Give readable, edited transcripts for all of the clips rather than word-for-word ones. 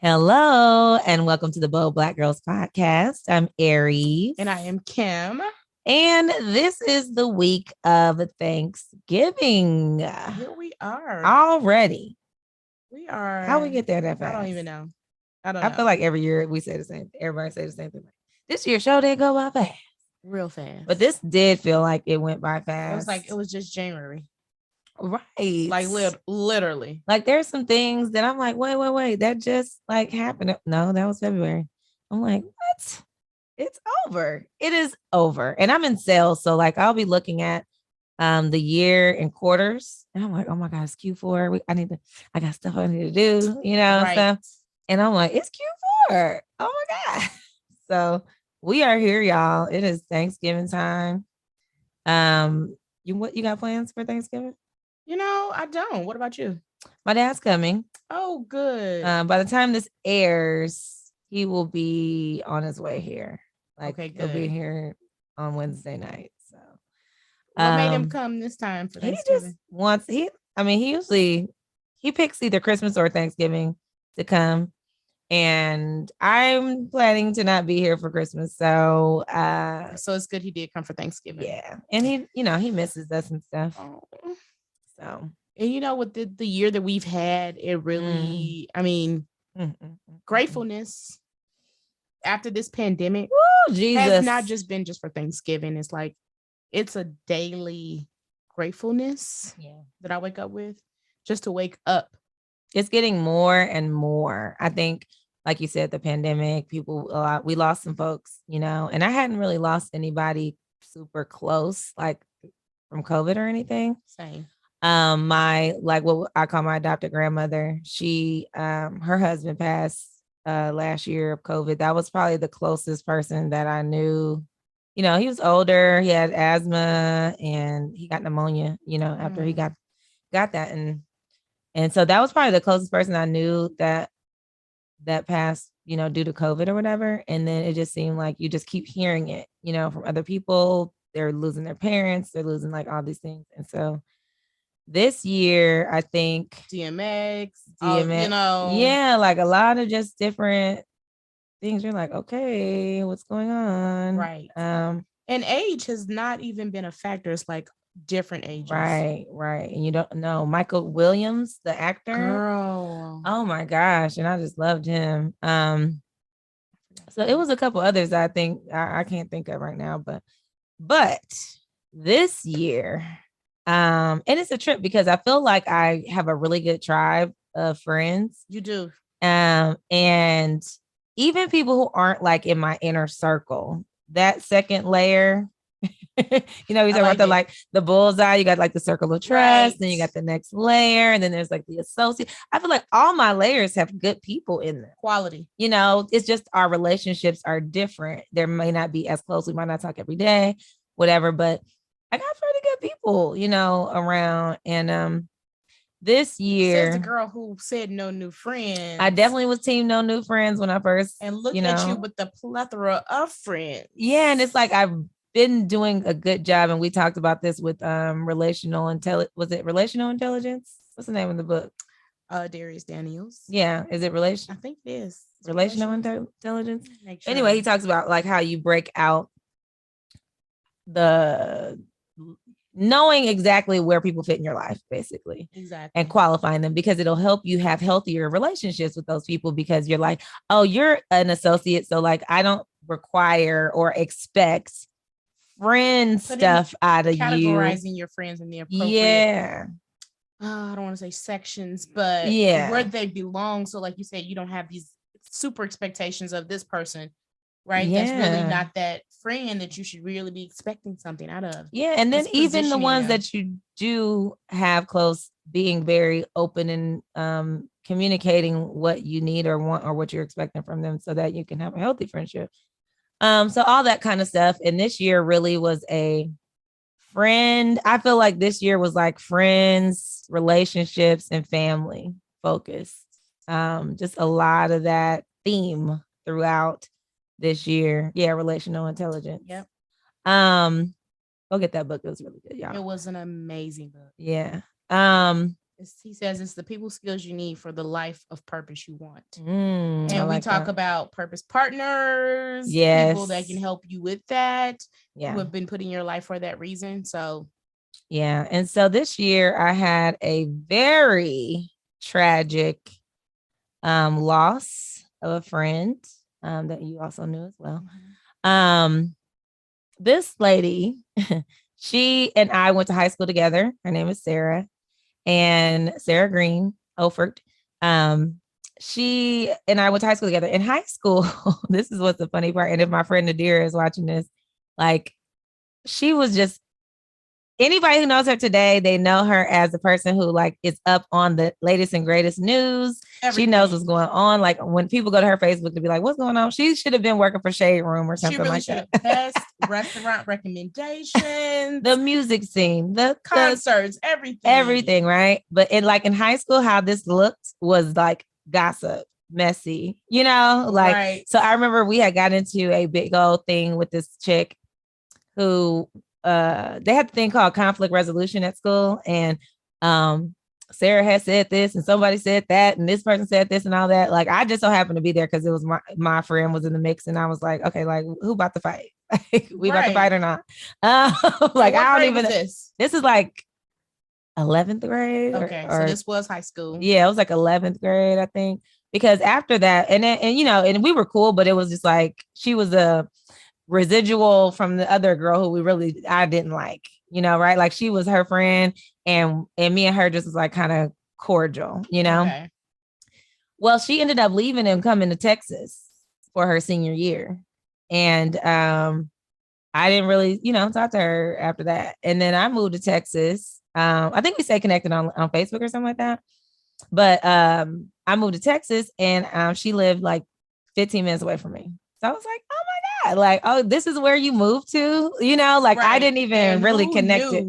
Hello, and welcome to the Bold Black Girls Podcast. I'm Aries. And I am Kim. And this is the week of Thanksgiving. Here we are. Already. We are. How we get there that fast? I don't even know. I feel like every year we say the same. Everybody say the same thing. This year show did go by fast. Real fast. But this did feel like it went by fast. It was like it was just January. Right. Like literally. Like there's some things that I'm like, wait. That just like happened. No, that was February. I'm like, what? It's over. It is over. And I'm in sales. So like I'll be looking at the year in quarters. And I'm like, oh my God, it's Q4. I got stuff I need to do, stuff. And I'm like, it's Q4. Oh my God. So we are here, y'all. It is Thanksgiving time. You got plans for Thanksgiving? I don't. What about you? My dad's coming. Oh, good. By the time this airs, he will be on his way here. Like okay, he'll be here on Wednesday night. So what made him come this time for Thanksgiving? He picks either Christmas or Thanksgiving to come. And I'm planning to not be here for Christmas. So it's good he did come for Thanksgiving. Yeah. And he misses us and stuff. Oh. So and with the year that we've had, it really gratefulness after this pandemic has not just been just for Thanksgiving. It's like it's a daily gratefulness that I wake up with, just to wake up. It's getting more and more. I think, like you said, the pandemic, we lost some folks, and I hadn't really lost anybody super close, like from COVID or anything. Same. What I call my adopted grandmother, she, her husband passed last year of COVID. That was probably the closest person that I knew. He was older, he had asthma and he got pneumonia, after he got that. And so that was probably the closest person I knew that passed, due to COVID or whatever. And then it just seemed like you just keep hearing it, from other people. They're losing their parents, they're losing like all these things. And so this year, I think DMX, like a lot of just different things. You're like, okay, what's going on? Right. And age has not even been a factor. It's like different ages. Right. And you don't know Michael Williams, the actor. Girl. Oh my gosh. And I just loved him. So it was a couple others I think I can't think of right now, but this year, and it's a trip because I feel like I have a really good tribe of friends. You do. And even people who aren't like in my inner circle, that second layer, we talk about the bullseye, you got like the circle of trust, then you got the next layer, and then there's like the associate. I feel like all my layers have good people in them. Quality. It's just our relationships are different. There may not be as close. We might not talk every day, whatever, but I got pretty good people, around. And this year, says the girl who said no new friends. I definitely was team no new friends when I first. And look at you with the plethora of friends. Yeah, and it's like I've been doing a good job, and we talked about this with relational intelligence. Was it relational intelligence? What's the name of the book? Darius Daniels. Yeah, is it relation? I think it is. Relational intelligence. Sure. Anyway, he talks about like how you break out the knowing exactly where people fit in your life, basically. Exactly. And qualifying them, because it'll help you have healthier relationships with those people, because you're like, oh, you're an associate, so like I don't require or expect friend stuff out of you. Categorizing your friends in the appropriate I don't want to say sections, but where they belong. So like you said, you don't have these super expectations of this person, right? That's really not that friend that you should really be expecting something out of. Yeah. And then even the ones that you do have close, being very open and communicating what you need or want or what you're expecting from them, so that you can have a healthy friendship. So all that kind of stuff. And this year really was a friend. I feel like this year was like friends, relationships, and family focused. Just a lot of that theme throughout this year. Yeah, relational intelligence. Yep. Go get that book. It was really good, y'all. It was an amazing book. Yeah. He says it's the people skills you need for the life of purpose you want. And we talk about purpose partners, people that can help you with that, who have been put in your life for that reason. So yeah. And so this year I had a very tragic loss of a friend that you also knew as well. This lady, she and I went to high school together. Her name is Sarah, and Sarah Green Ofert. She and I went to high school together. In high school, this is what's the funny part. And if my friend Nadir is watching this, like, she was just, anybody who knows her today, they know her as the person who like is up on the latest and greatest news. Everything. She knows what's going on. Like when people go to her Facebook to be like, what's going on? She should have been working for Shade Room or something like that. Best restaurant recommendations, the music scene, the concerts, everything, right? But in high school, how this looked was like gossip, messy, like, right. So I remember we had got into a big old thing with this chick who they had the thing called conflict resolution at school, and Sarah had said this and somebody said that and this person said this and all that. Like I just so happened to be there because it was my friend was in the mix, and I was like, okay, like who about to fight? We about to fight or not? Like I don't even. This is like 11th grade. Okay, so this was high school. Yeah, it was like 11th grade, I think. Because after that, and we were cool, but it was just like she was a residual from the other girl who I didn't like, right? Like she was her friend, and me and her just was like kind of cordial, Okay. Well, she ended up leaving and coming to Texas for her senior year. And I didn't really, talk to her after that. And then I moved to Texas. I think we stayed connected on Facebook or something like that. But I moved to Texas, and she lived like 15 minutes away from me. So I was like, oh my God, like, oh, this is where you moved to, like right. I didn't even really connect it.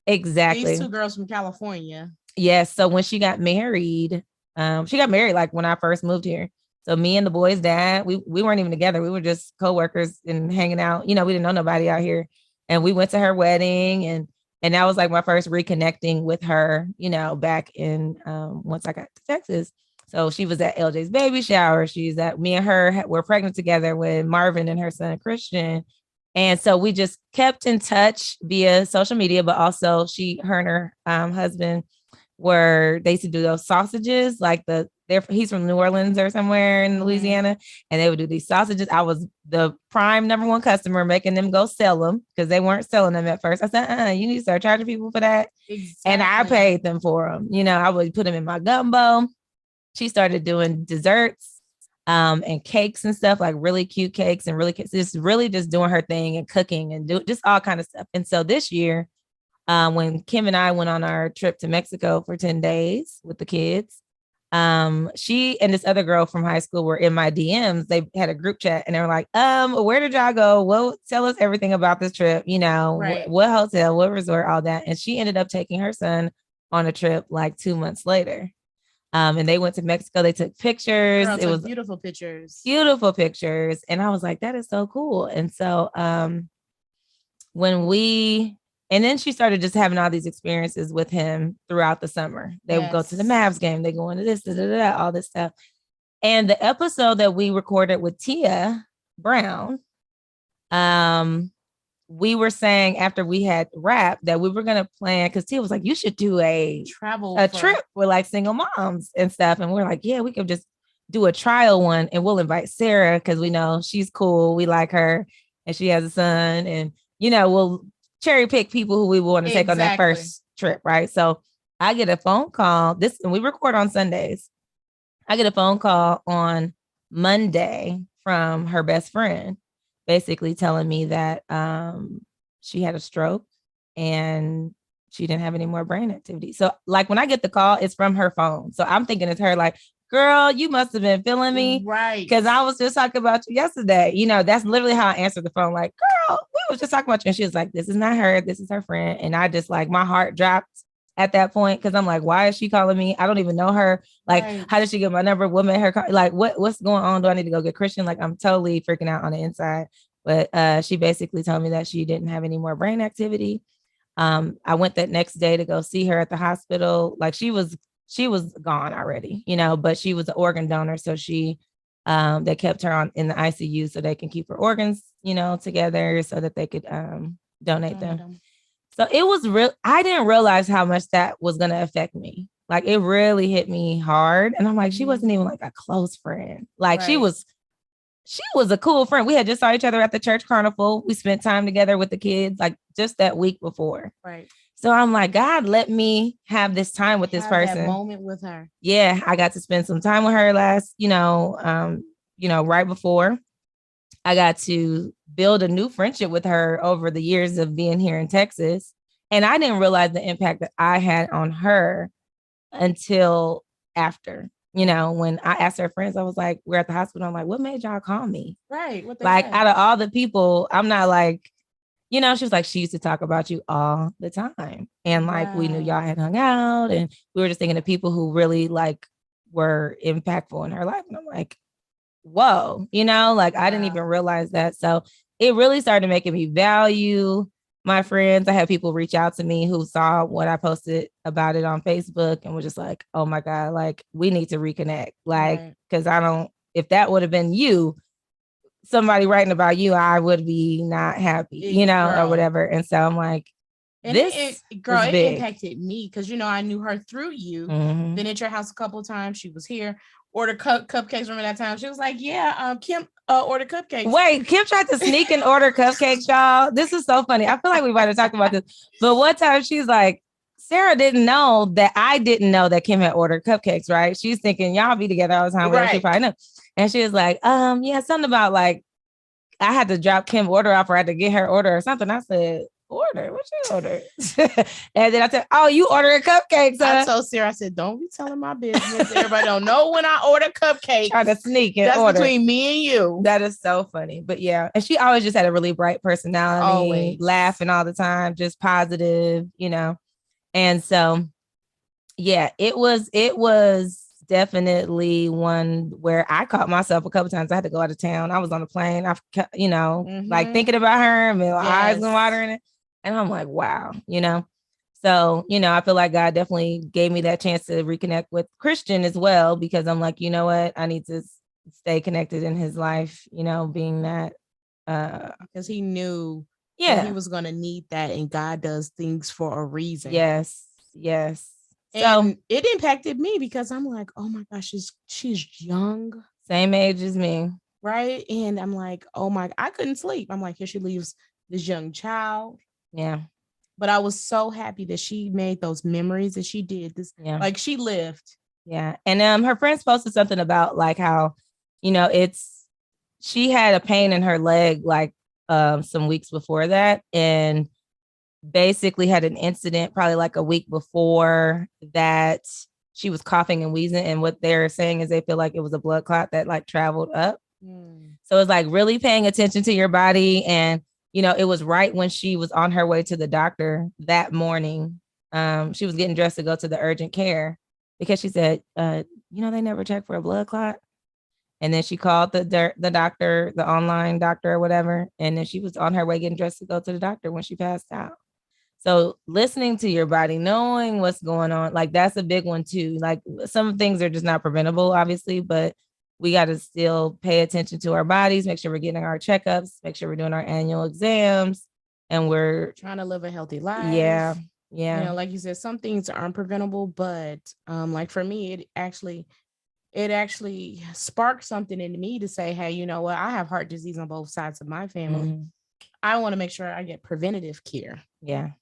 Exactly. These two girls from California. Yes. So when she got married like when I first moved here. So me and the boy's dad, we weren't even together. We were just co-workers and hanging out. We didn't know nobody out here. And we went to her wedding, and that was like my first reconnecting with her, back in once I got to Texas. So she was at LJ's baby shower. Me and her were pregnant together with Marvin and her son, Christian. And so we just kept in touch via social media, but also her and her husband they used to do those sausages, like he's from New Orleans or somewhere in Louisiana, and they would do these sausages. I was the prime number one customer, making them go sell them because they weren't selling them at first. I said, you need to start charging people for that. Exactly. And I paid them for them. I would put them in my gumbo. She started doing desserts and cakes and stuff, like really cute cakes and just doing her thing and cooking and just all kind of stuff. And so this year, when Kim and I went on our trip to Mexico for 10 days with the kids, she and this other girl from high school were in my DMs. They had a group chat, and they were like, where did y'all go? Well, tell us everything about this trip, right. What hotel, what resort, all that. And she ended up taking her son on a trip like 2 months later. And they went to Mexico. They took pictures. It was beautiful pictures. Beautiful pictures. And I was like, that is so cool. And so and then she started just having all these experiences with him throughout the summer. They would go to the Mavs game. They go into this, all this stuff. And the episode that we recorded with Tia Brown, we were saying after we had wrapped that we were going to plan, because Tia was like, you should do a trip with like single moms and stuff. And we're like, yeah, we could just do a trial one, and we'll invite Sarah because we know she's cool. We like her, and she has a son, and we'll cherry pick people who we want to take on that first trip. Right. So I get a phone call and we record on Sundays. I get a phone call on Monday from her best friend, basically telling me that she had a stroke and she didn't have any more brain activity. So like when I get the call, it's from her phone. So I'm thinking it's her, like, girl, you must have been feeling me. Right. Because I was just talking about you yesterday. That's literally how I answered the phone. Like, girl, we was just talking about you. And she was like, this is not her. This is her friend. And I just like, my heart dropped at that point. Cause I'm like, why is she calling me? I don't even know her. Like, How did she get my number? What made her call? Like, what's going on? Do I need to go get Christian? Like, I'm totally freaking out on the inside. But she basically told me that she didn't have any more brain activity. I went that next day to go see her at the hospital. Like she was gone already, but she was an organ donor. So they kept her in the ICU so they can keep her organs, together so that they could donate them. So it was real. I didn't realize how much that was going to affect me. Like it really hit me hard. And I'm like, she wasn't even like a close friend. Like she was a cool friend. We had just saw each other at the church carnival. We spent time together with the kids like just that week before. Right. So I'm like, God, let me have this time with this person. That moment with her. Yeah, I got to spend some time with her last, right before. I got to build a new friendship with her over the years of being here in Texas. And I didn't realize the impact that I had on her until after. When I asked her friends, I was like, we're at the hospital. I'm like, what made y'all call me? Right. What like, out of all the people, I'm not like, she was like, she used to talk about you all the time. And like, we knew y'all had hung out and we were just thinking of people who really like were impactful in her life. And I'm like, whoa, I didn't even realize that. So it really started making me value my friends. I had people reach out to me who saw what I posted about it on Facebook and were just like, oh my God, like we need to reconnect. Like, because if that would have been you, somebody writing about you, I would be not happy, or whatever. And so I'm like, it impacted me because, I knew her through you. Mm-hmm. Been at your house a couple of times. She was here. Ordered cupcakes. Remember that time? She was like, yeah, Kim ordered cupcakes. Wait, Kim tried to sneak and order cupcakes, y'all. This is so funny. I feel like we might have talked about this. But one time she's like, Sarah didn't know that I didn't know that Kim had ordered cupcakes, right? She's thinking y'all be together all the time. Right. She probably know. And she was like, yeah, something about like, I had to drop Kim order off or I had to get her order or something. I said, order? What you order? And then I said, oh, you ordering cupcakes, huh? I told Sarah, I said, don't be telling my business. Everybody don't know when I order cupcakes. Try to sneak and That's order. Between me and you. That is so funny. But yeah, and she always just had a really bright personality, always laughing all the time, just positive, And so, yeah, it was definitely one where I caught myself a couple times. I had to go out of town. I was on the plane. Like thinking about her and my eyes and watering it. And I'm like, wow, So, I feel like God definitely gave me that chance to reconnect with Christian as well, because I'm like, you know what? I need to stay connected in his life, being that. Because he knew that he was going to need that. And God does things for a reason. Yes. And so it impacted me because I'm like, oh my gosh, she's young. Same age as me. Right. And I'm like, oh my, I couldn't sleep. I'm like, here she leaves this young child. Yeah. But I was so happy that she made those memories that she did this. Yeah. Like she lived. Yeah. And her friends posted something about like how, she had a pain in her leg like some weeks before that. And basically had an incident probably like a week before that. She was coughing and wheezing. And what they're saying is they feel like it was a blood clot that like traveled up. So it's like really paying attention to your body. And, it was right when she was on her way to the doctor that morning. She was getting dressed to go to the urgent care because she said, they never check for a blood clot. And then she called the doctor, the online doctor or whatever. And then she was on her way getting dressed to go to the doctor when she passed out. So listening to your body, knowing what's going on, like that's a big one too. Like some things are just not preventable, obviously, but we got to still pay attention to our bodies, make sure we're getting our checkups, make sure we're doing our annual exams, and we're trying to live a healthy life. Yeah. Like you said, some things aren't preventable, but like for me, it actually sparked something in me to say, hey, you know what? I have heart disease on both sides of my family. Mm-hmm. I want to make sure I get preventative care. Yeah.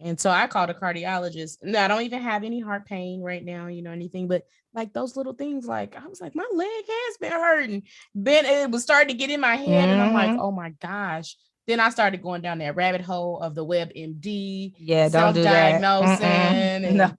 And so I called a cardiologist. No, I don't even have any heart pain right now, anything, but like those little things, like I was like, my leg has been hurting. It was starting to get in my head. Mm-hmm. And I'm like, oh my gosh. Then I started going down that rabbit hole of the WebMD. Yeah, don't do that. Self-diagnosing. No.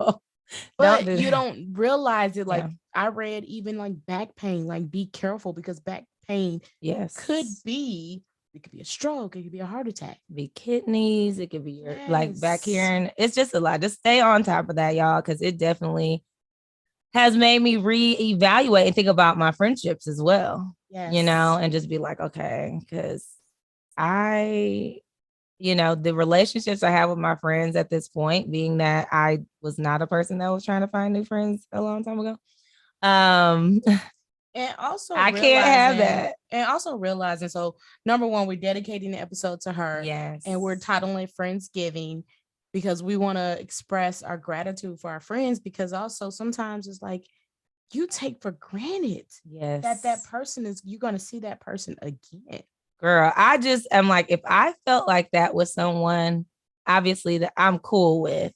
But you don't realize it. Like I read even like back pain, like be careful because back pain could be, it could be a stroke. It could be a heart attack. It could be kidneys. It could be your like back here. And it's just a lot. Just stay on top of that, y'all, because it definitely has made me reevaluate and think about my friendships as well. Yes. And just be like, okay, because I the relationships I have with my friends at this point, being that I was not a person that was trying to find new friends a long time ago. And also I can't have that. And also realizing, so number one, we're dedicating the episode to her. Yes. And we're titling it Friendsgiving because we want to express our gratitude for our friends, because also sometimes it's like you take for granted that person is, you're going to see that person again. Girl, I just am like, if I felt like that with someone, obviously that I'm cool with,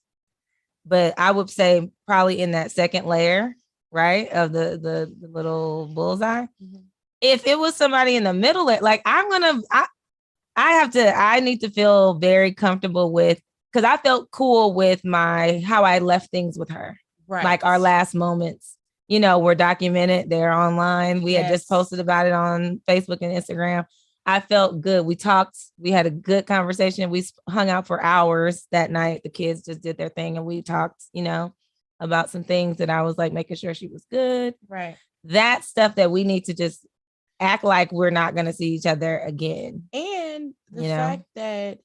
but I would say probably in that second layer, right, of the little bullseye. Mm-hmm. If it was somebody in the middle, like I need to feel very comfortable with, because I felt cool with how I left things with her. Right. Like our last moments, were documented. They're online. We had just posted about it on Facebook and Instagram. I felt good. We talked. We had a good conversation. We hung out for hours that night. The kids just did their thing and we talked, about some things that I was like making sure she was good. Right. That stuff that we need to just act like we're not going to see each other again. And the fact that,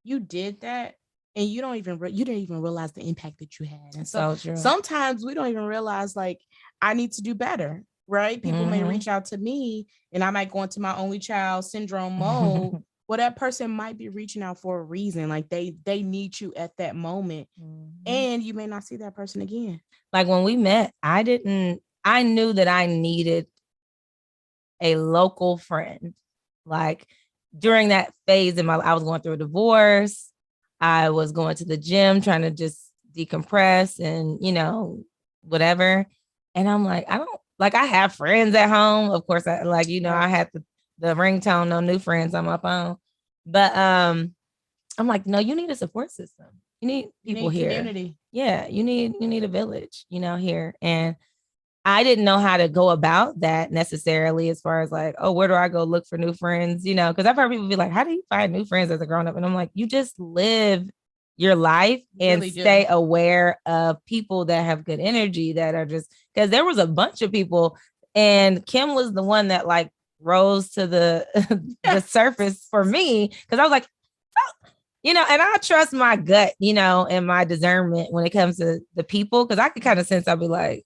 you did that and you didn't even realize the impact that you had. And so sometimes we don't even realize, like, I need to do better. Right. People may reach out to me and I might go into my only child syndrome mode. Well, that person might be reaching out for a reason. Like they need you at that moment. And you may not see that person again. Like when we met, I knew that I needed a local friend. Like during that phase I was going through a divorce. I was going to the gym, trying to just decompress and, whatever. And I'm like, I have friends at home. Of course, I had the ringtone, no new friends on my phone. But I'm like, no, you need a support system. You need people here. Community. Yeah, you need a village, here. And I didn't know how to go about that necessarily, as far as like, oh, where do I go look for new friends? Because I've heard people be like, how do you find new friends as a grown up? And I'm like, you just live your life and really stay aware of people that have good energy, that are just, because there was a bunch of people and Kim was the one that like rose to the surface for me, because I was like, oh, and I trust my gut, and my discernment when it comes to the people, because I could kind of sense, I'll be like,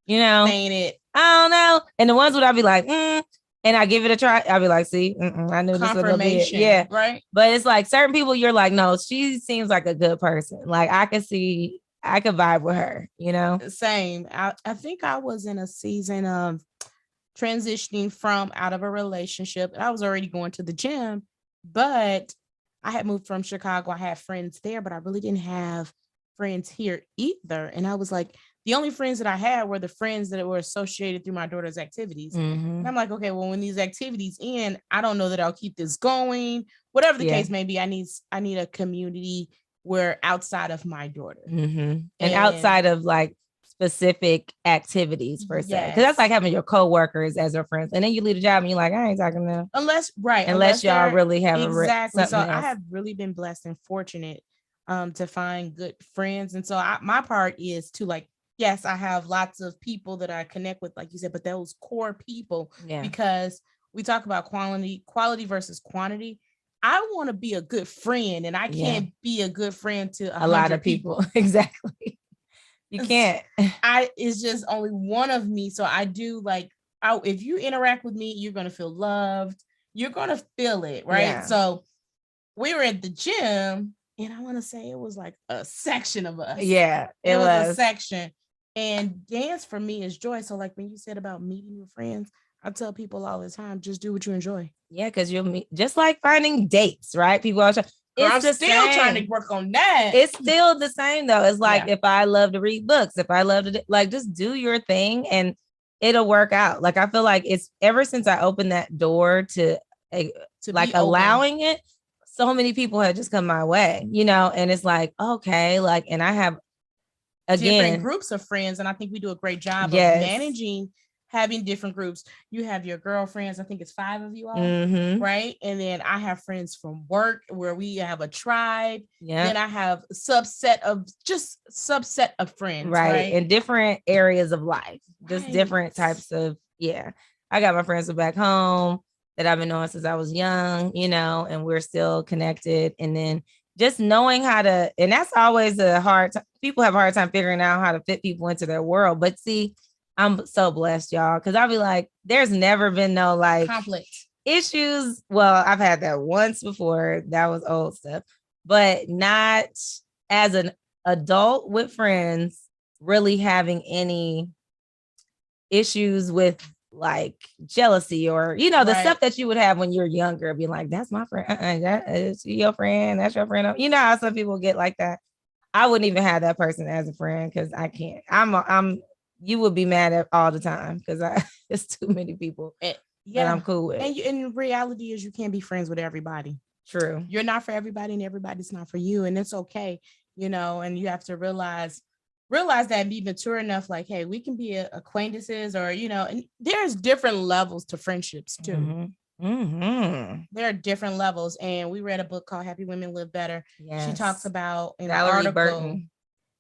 ain't it? I don't know. And the ones would I be like, and I give it a try. I'll be like, see, I knew this was gonna be it. Yeah, right. But it's like certain people, you're like, no, she seems like a good person. Like I could vibe with her. Same. I think I was in a season of transitioning from out of a relationship. I was already going to the gym, but I had moved from Chicago. I had friends there, but I really didn't have friends here either. And I was like, the only friends that I had were the friends that were associated through my daughter's activities. And I'm like, okay, well, when these activities end, I don't know that I'll keep this going. Whatever the case may be, I need a community where outside of my daughter. And outside of like specific activities per se. Because that's like having your coworkers as your friends. And then you leave the job and you're like, I ain't talking to them. Unless y'all really have exactly. So I have really been blessed and fortunate to find good friends. And so my part is to like, yes, I have lots of people that I connect with, like you said, but those core people, because we talk about quality versus quantity. I want to be a good friend, and I can't be a good friend to a lot of people. Exactly. You can't. It's just only one of me. So I do like, if you interact with me, you're going to feel loved. You're going to feel it. Right. Yeah. So we were at the gym, and I want to say it was like a section of us. Yeah, it was a section. And dance for me is joy. So like when you said about meeting your friends, I tell people all the time, just do what you enjoy. Yeah, because you'll meet, just like finding dates, right? People are I'm still trying to work on that. It's still the same though. It's like if I love to read books, if I love to like just do your thing and it'll work out. Like I feel like it's ever since I opened that door to like allowing it, so many people have just come my way, and it's like, okay, like, and I have different groups of friends, and I think we do a great job of managing having different groups. You have your girlfriends, I think it's 5 of you all, right? And then I have friends from work where we have a tribe. Then I have a subset of friends, right? In different areas of life, just different types of I got my friends from back home. that I've been knowing since I was young, and we're still connected. And then just knowing how to, and that's always a hard time. People have a hard time figuring out how to fit people into their world. But see, I'm so blessed, y'all, because I'll be like, there's never been no like conflict issues. Well, I've had that once before. That was old stuff, but not as an adult with friends really having any issues with like jealousy or the stuff that you would have when you're younger, being like, that's my friend, that is your friend, that's your friend. How some people get like that. I wouldn't even have that person as a friend because I can't. I'm you would be mad at all the time because it's too many people that I'm cool with. And reality is you can't be friends with everybody. True. You're not for everybody and everybody's not for you, and it's okay, and you have to realize that and be mature enough, like, hey, we can be acquaintances or, and there's different levels to friendships too. Mm-hmm. Mm-hmm. There are different levels. And we read a book called Happy Women Live Better. Yes. She talks about in an article, Burton.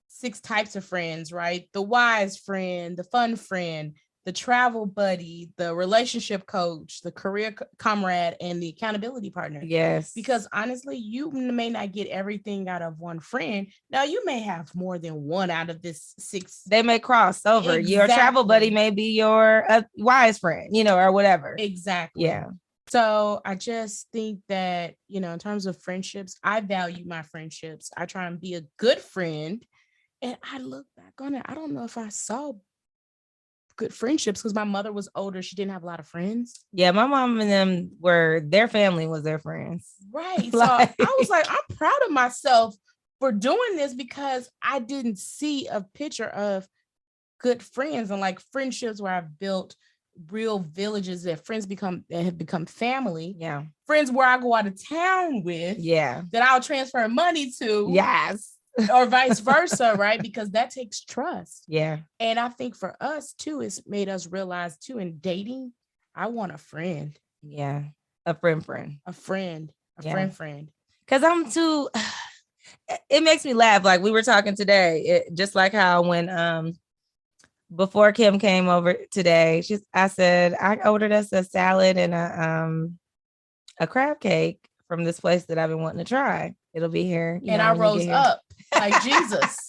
6 types of friends, right? The wise friend, the fun friend, the travel buddy, the relationship coach, the career comrade, and the accountability partner. Yes. Because honestly, you may not get everything out of one friend. Now, you may have more than one out of this 6. They may cross over. Exactly. Your travel buddy may be your wise friend, or whatever. Exactly. Yeah. So I just think that, in terms of friendships, I value my friendships. I try and be a good friend. And I look back on it. I don't know if I saw good friendships because my mother was older. She didn't have a lot of friends. Yeah, my mom and them their family was their friends. Right. So I was like, I'm proud of myself for doing this because I didn't see a picture of good friends and like friendships where I've built real villages that have become family. Yeah. Friends where I go out of town with. Yeah. That I'll transfer money to. Yes. Or vice versa, right? Because that takes trust. Yeah. And I think for us too, it's made us realize too, in dating, I want a friend. Yeah. A friend. A friend. Friend. Because I'm too, it makes me laugh. Like we were talking today, just like how when, before Kim came over today, I said, I ordered us a salad and a crab cake from this place that I've been wanting to try. It'll be here. And I rose up like Jesus.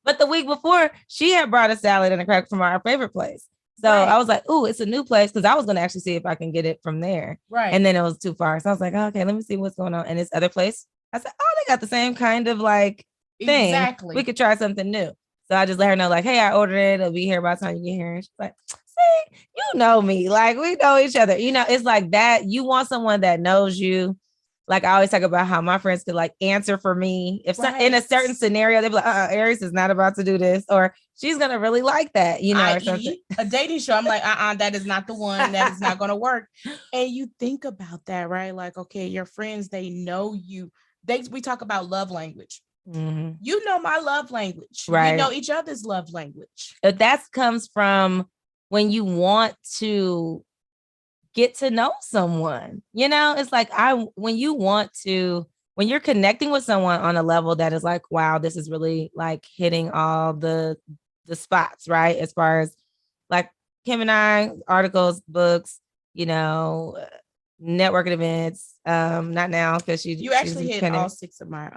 But the week before, she had brought a salad and a crab from our favorite place. So I was like, oh, it's a new place. Because I was going to actually see if I can get it from there. Right. And then it was too far. So I was like, okay, let me see what's going on. And this other place, I said, oh, they got the same kind of like thing. Exactly. We could try something new. So I just let her know, like, hey, I ordered it. It'll be here by the time you get here. And she's like, see, you know me. Like, we know each other. It's like that. You want someone that knows you. Like I always talk about how my friends could like answer for me. If in a certain scenario, they'd be like, Aries is not about to do this, or she's going to really like that, or something. A dating show. I'm like, that is not the one. That is not going to work. And you think about that, right? Like, okay, your friends, they know you. We talk about love language. Mm-hmm. You know my love language. Right. We know each other's love language. But that comes from when you want to get to know someone, it's like when you're connecting with someone on a level that is like, wow, this is really like hitting all the spots, right? As far as like Kim and I, articles, books, networking events. Not now because you actually hit all 6 of my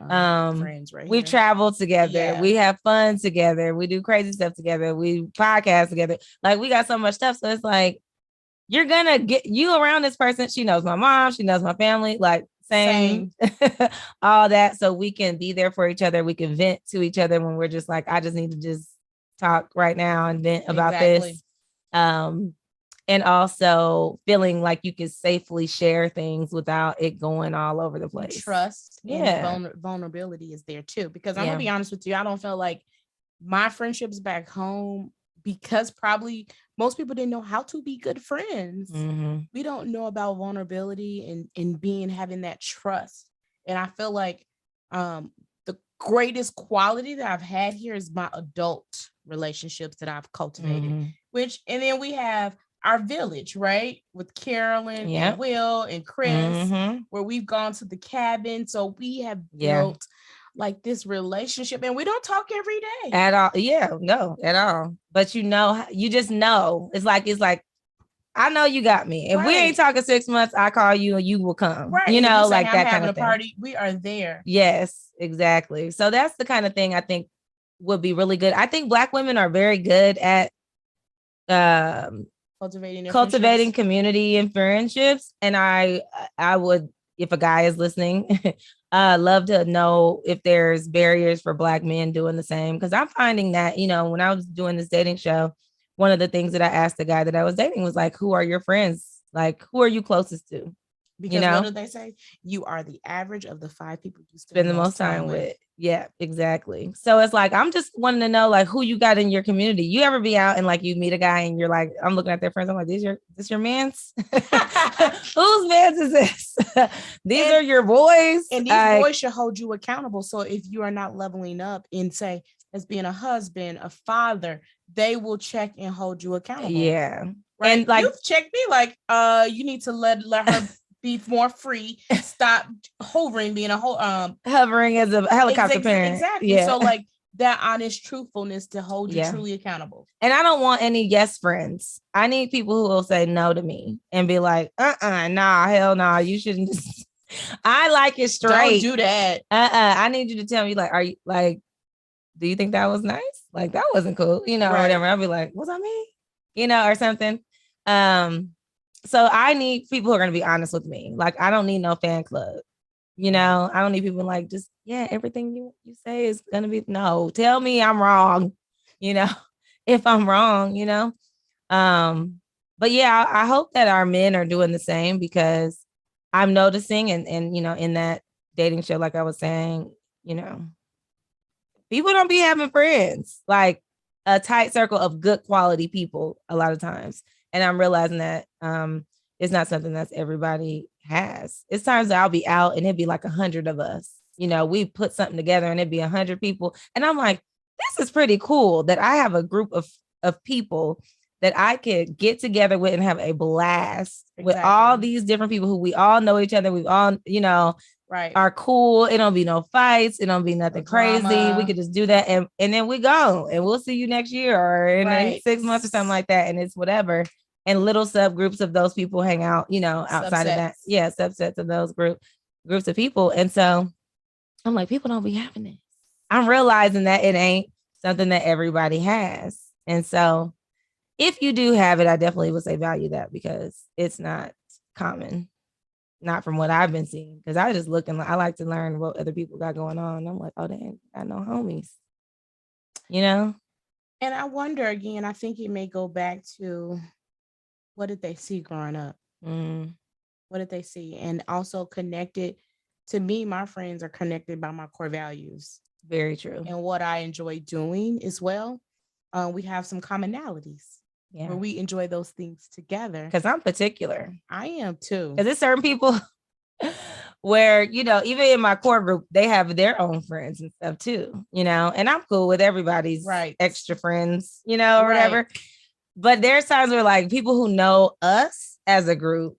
friends, right? We've traveled together. Yeah. We have fun together. We do crazy stuff together. We podcast together. Like we got so much stuff. So it's like, you're gonna get you around this person. She knows my mom. She knows my family. Like same. All that. So we can be there for each other. We can vent to each other when we're just like, I just need to just talk right now and vent about this. And also feeling like you can safely share things without it going all over the place. Trust and vulnerability is there too. Because I'm gonna be honest with you, I don't feel like my friendships back home, because probably most people didn't know how to be good friends. Mm-hmm. We don't know about vulnerability and having that trust. And I feel like the greatest quality that I've had here is my adult relationships that I've cultivated. Mm-hmm. And then we have our village, right? With Carolyn and Will and Chris, where we've gone to the cabin. So we have built like this relationship, and we don't talk every day at all. Yeah, no, at all. But you just know. It's like I know you got me. If we ain't talking 6 months, I call you and you will come. Right. You know, like that kind of thing. Party, we are there. Yes, exactly. So that's the kind of thing I think would be really good. I think Black women are very good at cultivating community and friendships. And I would, if a guy is listening, love to know if there's barriers for Black men doing the same. Because I'm finding that, you know, when I was doing this dating show, one of the things that I asked the guy that I was dating was like, who are your friends? Like, who are you closest to? Because you know? What do they say? You are the average of the 5 people you spend the most time with. Yeah, exactly. So it's like, I'm just wanting to know like who you got in your community. You ever be out and like you meet a guy and you're like, I'm looking at their friends. I'm like, this your mans? Whose mans is this? These are your boys. And these boys should hold you accountable. So if you are not leveling up in, say, as being a husband, a father, they will check and hold you accountable. Yeah. Right. And like, you've checked me like, you need to let her be more free. Stop hovering, being a whole hovering as a helicopter parent. Exactly. Yeah. So like that honest truthfulness to hold you truly accountable. And I don't want any yes friends. I need people who will say no to me and be like, nah, hell no, you shouldn't. I like it straight. Don't do that. I need you to tell me like, are you like, do you think that was nice? Like that wasn't cool, you know, or whatever. I'll be like, was that me? You know, or something. So I need people who are going to be honest with me. Like, I don't need no fan club. You know, I don't need people like just, everything you say is going to be, no, tell me I'm wrong, you know, if I'm wrong, you know. But yeah, I hope that our men are doing the same because I'm noticing and, you know, in that dating show, like I was saying, you know, people don't be having friends, like a tight circle of good quality people a lot of times. And I'm realizing that it's not something that everybody has. It's times that I'll be out and it'd be like 100 of us. You know, we put something together and it'd be 100 people. And I'm like, this is pretty cool that I have a group of people that I could get together with and have a blast with all these different people who we all know each other. We've all, you know, are cool. It don't be no fights. It don't be nothing crazy. We could just do that. And then we go and we'll see you next year or in 6 months or something like that. And it's whatever. And little subgroups of those people hang out, you know, outside of that. Yeah, subsets of those groups of people. And so I'm like, people don't be having it. I'm realizing that it ain't something that everybody has. And so if you do have it, I definitely would say value that because it's not common. Not from what I've been seeing, because I just look and I like to learn what other people got going on. I'm like, oh, they ain't got no homies, you know? And I wonder again, I think it may go back to what did they see growing up? What did they see? And also connected to me, my friends are connected by my core values. Very true. And what I enjoy doing as well. We have some commonalities. Where we enjoy those things together. Because I'm particular. I am too. Because there's certain people where, you know, even in my core group, they have their own friends and stuff too, you know, and I'm cool with everybody's extra friends, you know, or whatever. But there's times where like people who know us as a group,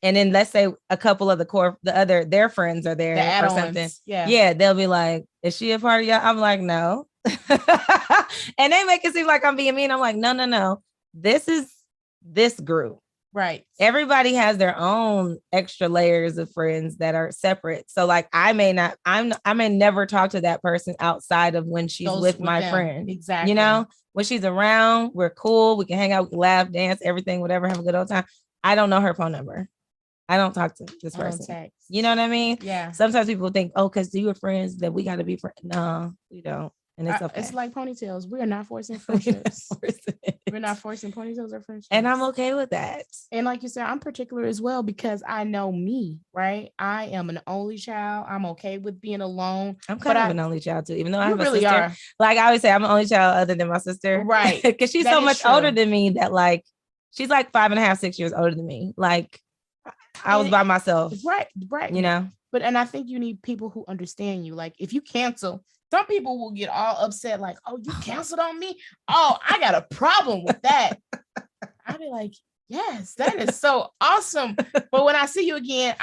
and then let's say a couple of their friends are there or something. Yeah, they'll be like, is she a part of y'all? I'm like, no. And they make it seem like I'm being mean. I'm like, no. This is this group. Right. Everybody has their own extra layers of friends that are separate. So like I may never talk to that person outside of when she's with my friend. Exactly. You know, when she's around, we're cool. We can hang out, we can laugh, dance, everything, whatever, have a good old time. I don't know her phone number. I don't talk to this person. You know what I mean? Yeah. Sometimes people think, oh, because you were friends that we got to be friends. No, we don't. And it's okay. It's like ponytails. We are not forcing friendships. We're not forcing ponytails or friendships. And I'm okay with that. And like you said, I'm particular as well because I know me, right? I am an only child. I'm okay with being alone. I'm kind of an only child too, even though I have a sister. Are. Like I always say, I'm an only child other than my sister. Right. Because she's so much older than me that like, she's like 5.5, 6 years older than me. Like I was by myself. Right. You know? And I think you need people who understand you. Like if you cancel, some people will get all upset, like, oh, you canceled on me? Oh, I got a problem with that. I'll be like, yes, that is so awesome. But when I see you again,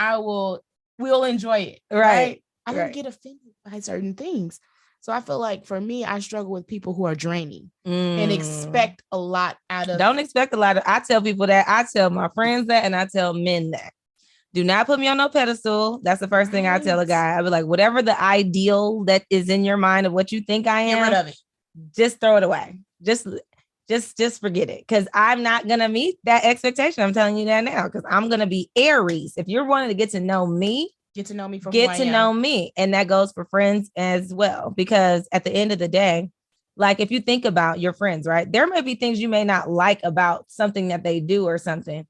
we'll enjoy it. Right. I don't get offended by certain things. So I feel like for me, I struggle with people who are draining and expect a lot out of. Don't expect a lot of. I tell people that. I tell my friends that, and I tell men that. Do not put me on no pedestal. That's the first thing I tell a guy. I be like, whatever the ideal that is in your mind of what you think I am, get rid of it. Just throw it away. Just forget it. Because I'm not gonna meet that expectation. I'm telling you that now. Because I'm gonna be Aries. If you're wanting to get to know me, get to know me for get to know me, and that goes for friends as well. Because at the end of the day, like if you think about your friends, right? There may be things you may not like about something that they do or something.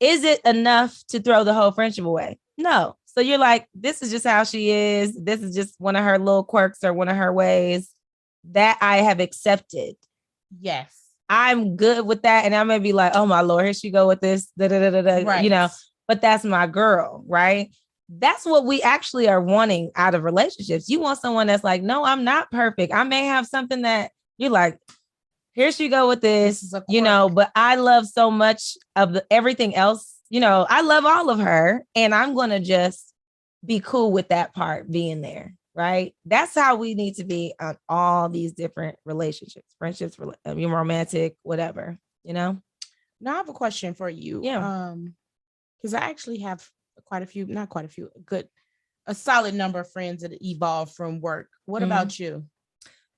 Is it enough to throw the whole friendship away? No. So you're like, this is just how she is. This is just one of her little quirks or one of her ways that I have accepted. Yes. I'm good with that. And I may be like, oh my Lord, here she go with this, right. You know, but that's my girl, right? That's what we actually are wanting out of relationships. You want someone that's like, no, I'm not perfect. I may have something that you're like, here she go with this, you know, but I love so much of everything else. You know, I love all of her and I'm going to just be cool with that part being there. Right. That's how we need to be on all these different relationships, friendships, romantic, whatever, you know. Now I have a question for you. Yeah. Because I actually have a solid number of friends that evolved from work. What about you?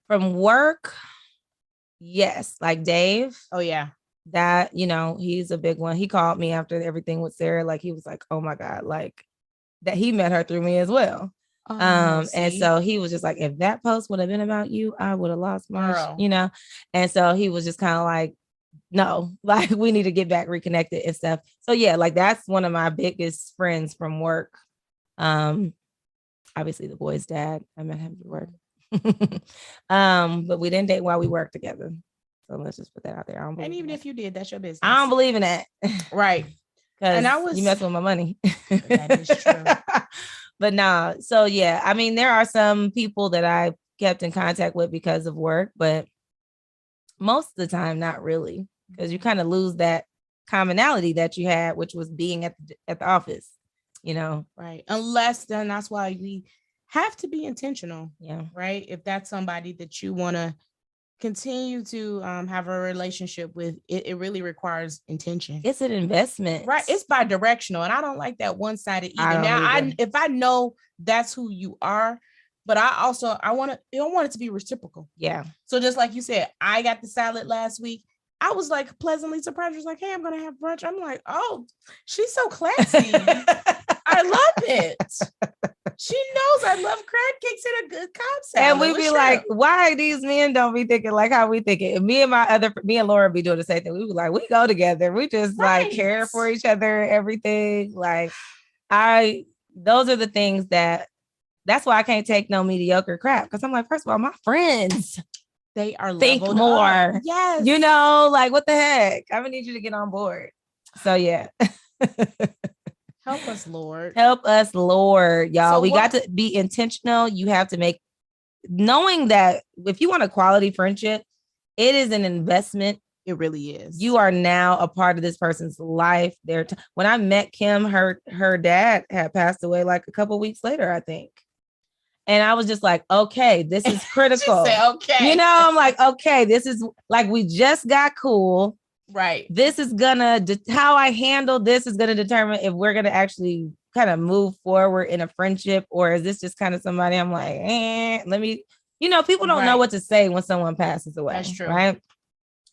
From work? Yes, like Dave. Oh, yeah. That, you know, he's a big one. He called me after everything with Sarah. Like, he was like, oh, my God, like that he met her through me as well. And so he was just like, if that post would have been about you, I would have lost my, you know. And so he was just kind of like, no, like we need to get back reconnected and stuff. So, yeah, like that's one of my biggest friends from work. Obviously, the boy's dad. I met him at work. But we didn't date while we worked together. So let's just put that out there. And even if you did, that's your business. I don't believe in that. Right. Because you mess with my money. That is true. But no, so yeah, I mean, there are some people that I kept in contact with because of work, but most of the time, not really, because you kind of lose that commonality that you had, which was being at the office, you know. Right. Unless then that's why we have to be intentional. Yeah. Right. If that's somebody that you want to continue to have a relationship with, it really requires intention. It's an investment. Right. It's bi-directional. And I don't like that one-sided either. Now, if I know that's who you are, but I want it to be reciprocal. Yeah. So just like you said, I got the salad last week. I was like pleasantly surprised. She was like, hey, I'm going to have brunch. I'm like, oh, she's so classy. I love it. She knows I love crab cakes and a good Cobb salad. And we be like, why these men don't be thinking like how we think it? Me and Laura be doing the same thing. We be like, we go together. We just like care for each other, everything. Like those are the things that's why I can't take no mediocre crap. Because I'm like, first of all, my friends, they are think more. Up. Yes. You know, like what the heck? I would need you to get on board. So yeah. Help us, Lord. Help us, Lord, y'all. So we got to be intentional. You have to knowing that if you want a quality friendship, it is an investment. It really is. You are now a part of this person's life. When I met Kim, her dad had passed away like a couple weeks later, I think. And I was just like, okay, this is critical. She said, okay. You know, I'm like, okay, this is like, we just got cool. Right. This is how I handle this is going to determine if we're going to actually kind of move forward in a friendship, or is this just kind of somebody I'm like, let me, you know, people don't know what to say when someone passes away. That's true. Right.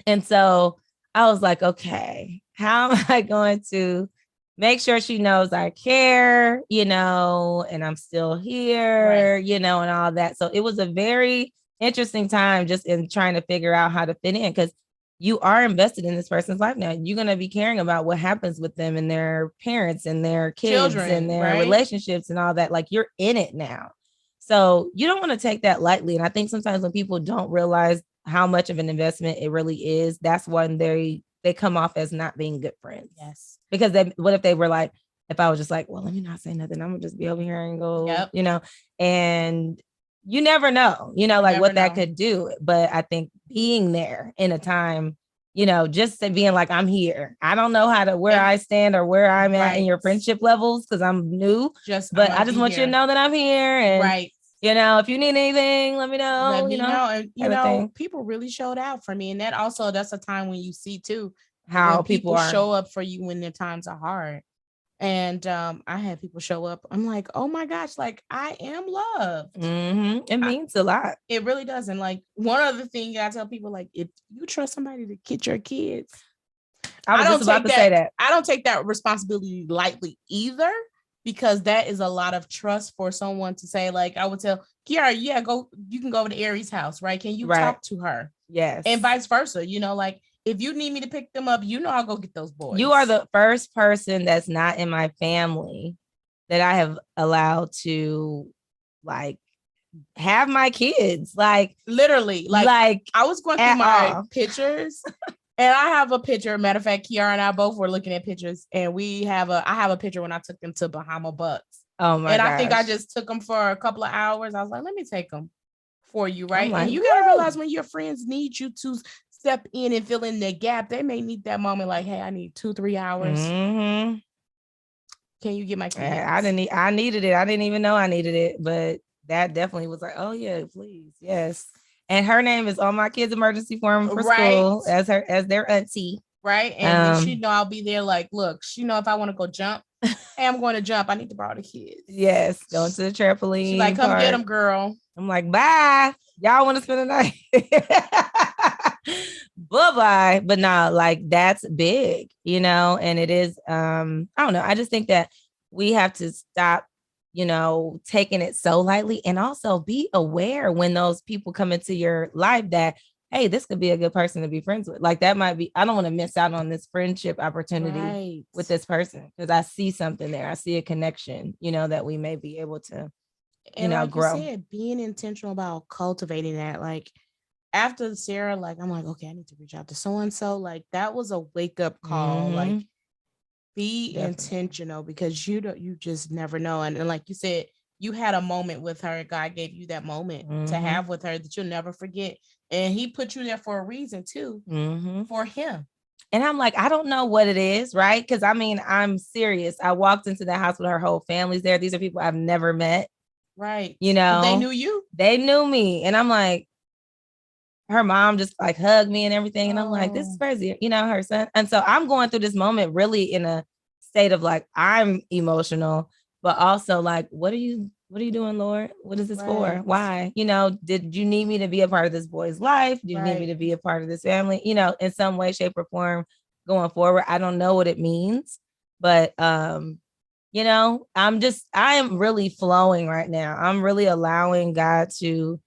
And so I was like, okay, how am I going to make sure she knows I care, you know, and I'm still here, you know, and all that. So it was a very interesting time just in trying to figure out how to fit in, because you are invested in this person's life now. You're going to be caring about what happens with them and their parents and their kids and their relationships and all that. Like, you're in it now. So you don't want to take that lightly. And I think sometimes when people don't realize how much of an investment it really is, that's when they come off as not being good friends. Yes. Because what if they were like, if I was just like, well, let me not say nothing, I'm gonna just be over here and go, you know, and you never know, you know, like what that could do. But I think being there in a time, you know, just being like, I'm here. I don't know where I stand or where I'm at in your friendship levels, because I'm new, but I just want you to know that I'm here. And You know, if you need anything, let me know. Let me know. And people really showed out for me. And that's a time when you see too how when people show up for you when their times are hard. And I had people show up. I'm like, oh my gosh, like I am loved. Mm-hmm. It means a lot. It really does. And like one other thing I tell people, like if you trust somebody to get your kids, I was just about to say that. I don't take that responsibility lightly either, because that is a lot of trust for someone to say, like, I would tell Kiara, yeah, you can go over to Ari's house, right? Can you talk to her? Yes. And vice versa, like if you need me to pick them up, I'll go get those boys. You are the first person that's not in my family that I have allowed to like have my kids. Like literally, like I was going through my pictures. And I have a picture. Matter of fact, Kiara and I both were looking at pictures, and I have a picture when I took them to Bahama Bucks. Oh my! And I think I just took them for a couple of hours. I was like, let me take them for you, right? Like, and you gotta realize when your friends need you to step in and fill in the gap, they may need that moment. Like, hey, I need 2-3 hours. Mm-hmm. Can you get my kids? I needed it. I didn't even know I needed it, but that definitely was like, oh yeah, please, yes. And her name is on my kids' emergency form for school as their auntie. Right. And then she know I'll be there. Like, look, she know if I want to go jump, hey, I'm going to jump. I need to borrow the kids. Yes. Going to the trampoline. She's like, come get them, girl. I'm like, bye. Y'all want to spend the night? Bye-bye. But no, like that's big, and it is, I don't know. I just think that we have to stop taking it so lightly, and also be aware when those people come into your life that, hey, this could be a good person to be friends with. Like that might be, I don't want to miss out on this friendship opportunity with this person because I see something there. I see a connection, that we may be able to, like grow. You said, being intentional about cultivating that. Like after Sarah, like I'm like, okay, I need to reach out to so-and-so. Like that was a wake up call. Mm-hmm. Like be intentional, because you just never know. And like you said, you had a moment with her. God gave you that moment to have with her that you'll never forget. And he put you there for a reason too, for him. And I'm like, I don't know what it is, right? Because I mean, I'm serious. I walked into the house with her whole family's there. These are people I've never met. Right. But they knew you. They knew me. And I'm like, her mom just like hugged me and everything. And I'm like, this is crazy, her son. And so I'm going through this moment really in a state of like, I'm emotional, but also like, what are you doing, Lord? What is this for? Why? Did you need me to be a part of this boy's life? Do you need me to be a part of this family? In some way, shape, or form going forward. I don't know what it means, but I am really flowing right now. I'm really allowing God to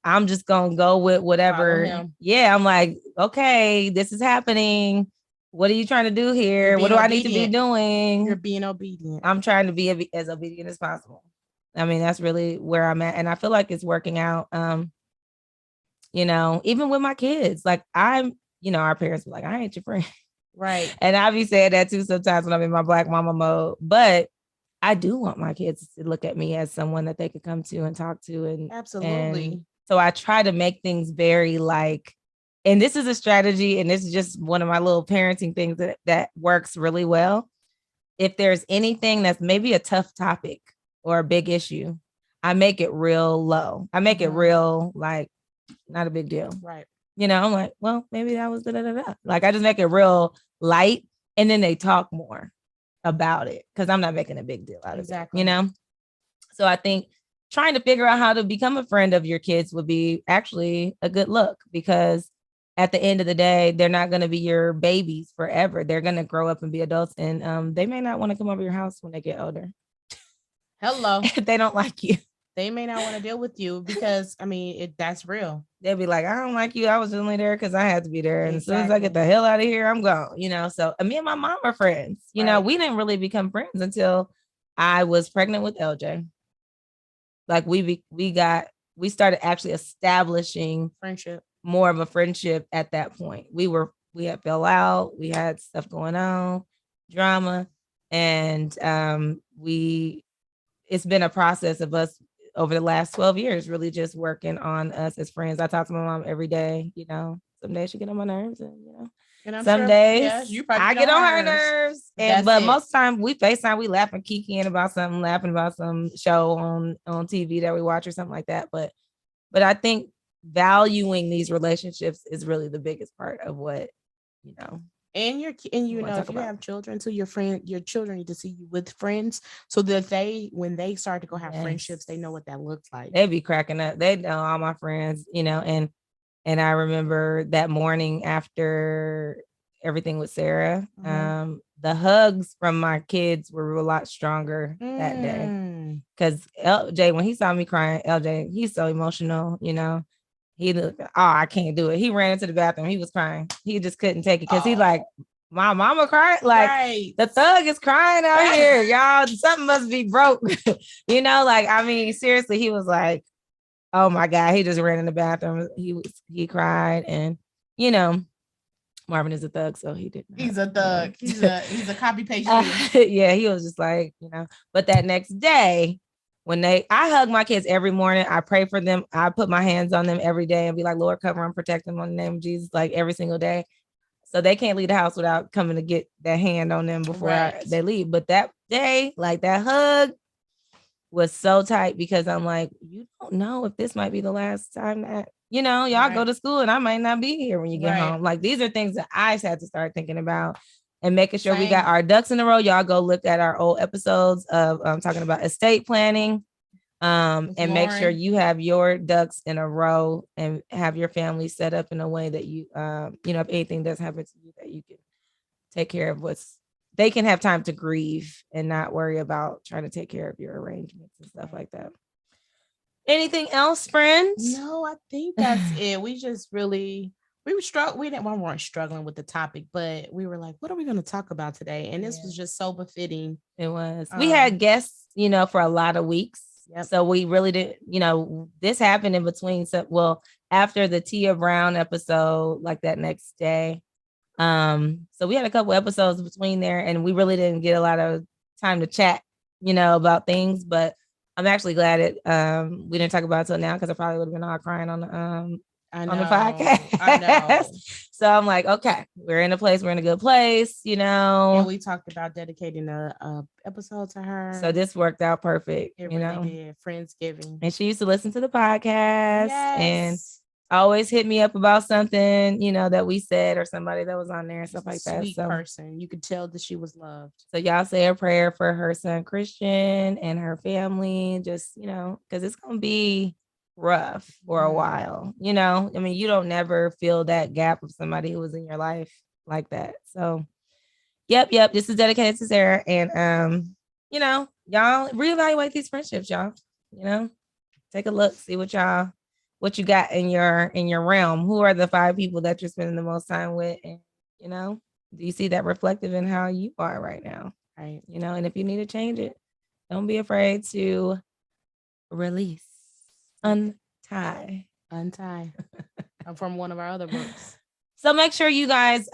I'm just gonna go with whatever. Yeah, I'm like, okay, this is happening. What are you trying to do here? What do I need to be doing? You're being obedient. I'm trying to be as obedient as possible. I mean, that's really where I'm at. And I feel like it's working out. Even with my kids, like our parents were like, I ain't your friend. Right. And I be saying that too sometimes when I'm in my Black mama mode. But I do want my kids to look at me as someone that they could come to and talk to. And absolutely. And so I try to make things very like, and this is a strategy, and this is just one of my little parenting things that works really well. If there's anything that's maybe a tough topic or a big issue, I make it real low. I make it real, like, not a big deal. Right. I'm like, well, maybe that was da-da-da-da. Like, I just make it real light, and then they talk more about it because I'm not making a big deal out of it, So I think trying to figure out how to become a friend of your kids would be actually a good look, because at the end of the day, they're not going to be your babies forever. They're going to grow up and be adults, and they may not want to come over your house when they get older. Hello. If they don't like you. They may not want to deal with you because, I mean, that's real. They'll be like, I don't like you. I was only there because I had to be there. And as soon as I get the hell out of here, I'm gone. So me and my mom are friends. We didn't really become friends until I was pregnant with LJ. Like we started actually establishing more of a friendship at that point. We had fell out, we had stuff going on, drama, and it's been a process of us over the last 12 years, really just working on us as friends. I talk to my mom every day, so some days she get on my nerves, and and some days I get on her nerves. But most of the time we FaceTime, we laugh and kikiing about something, laughing about some show on TV that we watch or something like that. But I think valuing these relationships is really the biggest part of what, And if you have children too, your children need to see you with friends so that when they start to go have friendships, they know what that looks like. They be cracking up. They know all my friends, and I remember that morning after everything with Sarah, the hugs from my kids were a lot stronger that day. Because LJ, when he saw me crying, LJ, he's so emotional, he looked, I can't do it. He ran into the bathroom. He was crying. He just couldn't take it because he's like, my mama cried. Like the thug is crying out here, y'all. Something must be broke. Seriously, he was like, oh my God, he just ran in the bathroom. He cried, and Marvin is a thug, so he didn't. He's a thug. He's a copy paste. Yeah, he was just like, But that next day, I hug my kids every morning. I pray for them. I put my hands on them every day and be like, Lord, cover and protect them in the name of Jesus, like every single day. So they can't leave the house without coming to get that hand on them before they leave. But that day, like that hug was so tight because I'm like, you don't know if this might be the last time that, y'all go to school and I might not be here when you get home. Like these are things that I had to start thinking about and making sure we got our ducks in a row. Y'all go look at our old episodes of talking about estate planning and make sure you have your ducks in a row and have your family set up in a way that you, if anything does happen to you, that you can take care of they can have time to grieve and not worry about trying to take care of your arrangements and stuff like that. Anything else, friends? No, I think that's it. We just really... we weren't struggling with the topic, but we were like, what are we going to talk about today? And this was just so befitting. It was. We had guests, for a lot of weeks. Yep. So we really didn't, this happened in between. So, after the Tia Brown episode, like that next day. So we had a couple episodes between there and we really didn't get a lot of time to chat, about things, but I'm actually glad we didn't talk about it till now because I probably would have been all crying on the podcast. I know. So I'm like, okay, we're in a good place, And we talked about dedicating a episode to her. So this worked out perfect. It really did. Friendsgiving. And she used to listen to the podcast and always hit me up about something, that we said or somebody that was on there and stuff like that. Sweet person. You could tell that she was loved. So y'all say a prayer for her son Christian and her family, just, because it's going to be rough for a while, you don't never feel that gap of somebody who was in your life like that. So yep, this is dedicated to Sarah. And y'all reevaluate these friendships, y'all. Take a look, see what you got in your realm. Who are the 5 people that you're spending the most time with? And do you see that reflective in how you are right now? Right. And if you need to change it, don't be afraid to release. Untie. From one of our other books. So make sure you guys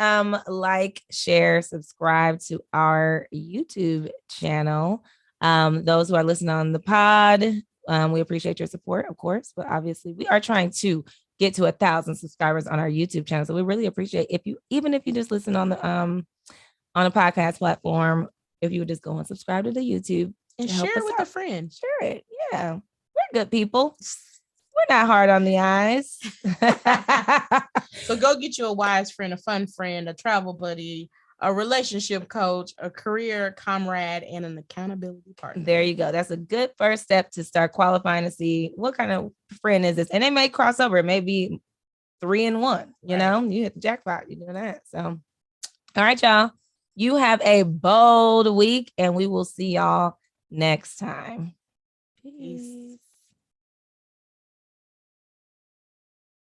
like, share, subscribe to our YouTube channel. Those who are listening on the pod, we appreciate your support, of course, but obviously we are trying to get to 1,000 subscribers on our YouTube channel. So we really appreciate if you just listen on the a podcast platform, if you would just go and subscribe to the YouTube and share it with a friend. Share it. Yeah. We're good people. We're not hard on the eyes. So go get you a wise friend, a fun friend, a travel buddy, a relationship coach, a career comrade, and an accountability partner. There you go. That's a good first step to start qualifying to see what kind of friend is this. And they may cross over. It may be 3 in 1. You hit the jackpot. You're doing that. So, all right, y'all. You have a bold week, and we will see y'all next time. Peace.